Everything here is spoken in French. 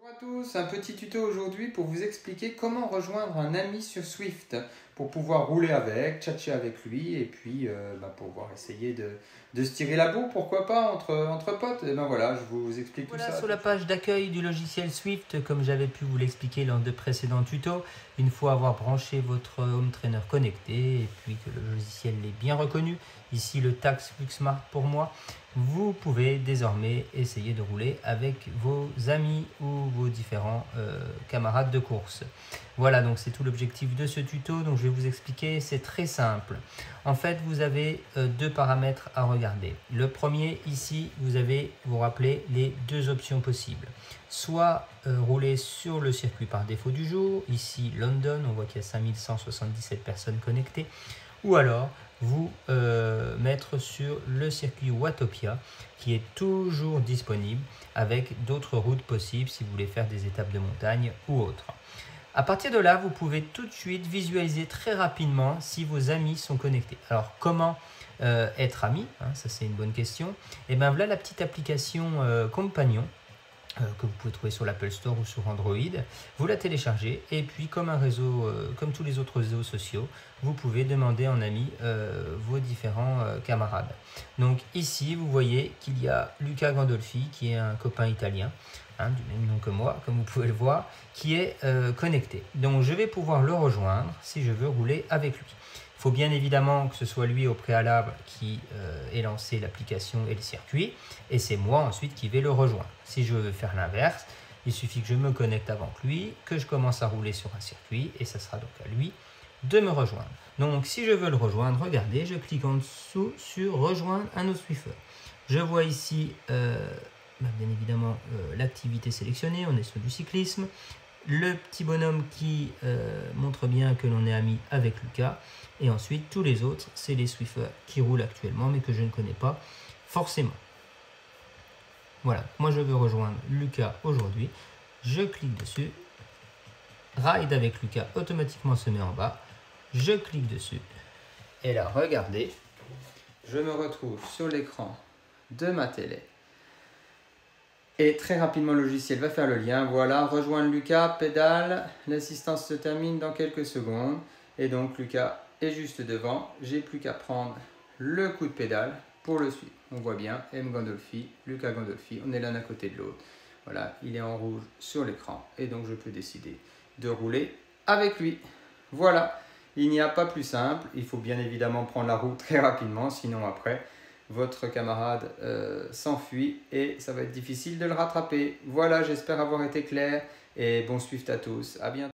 Bonjour à tous, un petit tuto aujourd'hui pour vous expliquer comment rejoindre un ami sur Swift pour pouvoir rouler avec, tchatcher avec lui et puis pouvoir essayer de se tirer la bourre, pourquoi pas, entre potes. Et ben voilà, je vous explique tout Voilà, ça. sur la page d'accueil du logiciel Swift, comme j'avais pu vous l'expliquer lors de précédents tutos, une fois avoir branché votre home trainer connecté et puis que le logiciel l'ait bien reconnu, ici le tag SwiftSmart pour moi, vous pouvez désormais essayer de rouler avec vos amis ou vos différents camarades de course. Voilà, donc c'est tout l'objectif de ce tuto. Donc je vais vous expliquer, c'est très simple. En fait, vous avez deux paramètres à regarder. Le premier, ici, vous rappelez les deux options possibles. Soit rouler sur le circuit par défaut du jour, ici London, on voit qu'il y a 5177 personnes connectées, ou alors vous mettre sur le circuit Watopia qui est toujours disponible avec d'autres routes possibles si vous voulez faire des étapes de montagne ou autres. À partir de là, vous pouvez tout de suite visualiser très rapidement si vos amis sont connectés. Alors, comment être ami, ça c'est une bonne question. Et bien voilà la petite application Compagnon que vous pouvez trouver sur l'Apple Store ou sur Android. Vous la téléchargez et puis comme un réseau, comme tous les autres réseaux sociaux, vous pouvez demander en ami vos différents camarades. Donc ici, vous voyez qu'il y a Luca Gandolfi qui est un copain italien, du même nom que moi, comme vous pouvez le voir, qui est connecté. Donc je vais pouvoir le rejoindre si je veux rouler avec lui. Il faut bien évidemment que ce soit lui au préalable qui ait lancé l'application et le circuit, et c'est moi ensuite qui vais le rejoindre. Si je veux faire l'inverse, il suffit que je me connecte avant que lui, que je commence à rouler sur un circuit, et ça sera donc à lui de me rejoindre. Donc si je veux le rejoindre, regardez, je clique en dessous sur rejoindre un autre Swiffer. Je vois ici bien évidemment l'activité sélectionnée, on est sur du cyclisme, le petit bonhomme qui montre bien que l'on est ami avec Lucas, et ensuite tous les autres, c'est les Swiffers qui roulent actuellement mais que je ne connais pas forcément. Voilà, moi je veux rejoindre Lucas aujourd'hui, je clique dessus, Ride avec Lucas automatiquement se met en bas, je clique dessus, et là regardez, Je me retrouve sur l'écran de ma télé. Et très rapidement, le logiciel va faire le lien. Voilà, rejoindre Lucas, pédale. L'assistance se termine dans quelques secondes. Et donc, Lucas est juste devant. J'ai plus qu'à prendre le coup de pédale pour le suivre. On voit bien, M. Gandolfi, Lucas Gandolfi. On est l'un à côté de l'autre. Voilà, il est en rouge sur l'écran. Et donc, je peux décider de rouler avec lui. Voilà, il n'y a pas plus simple. Il faut bien évidemment prendre la route très rapidement. Sinon, après, votre camarade s'enfuit et ça va être difficile de le rattraper. Voilà, j'espère avoir été clair et bon Swift à tous. À bientôt.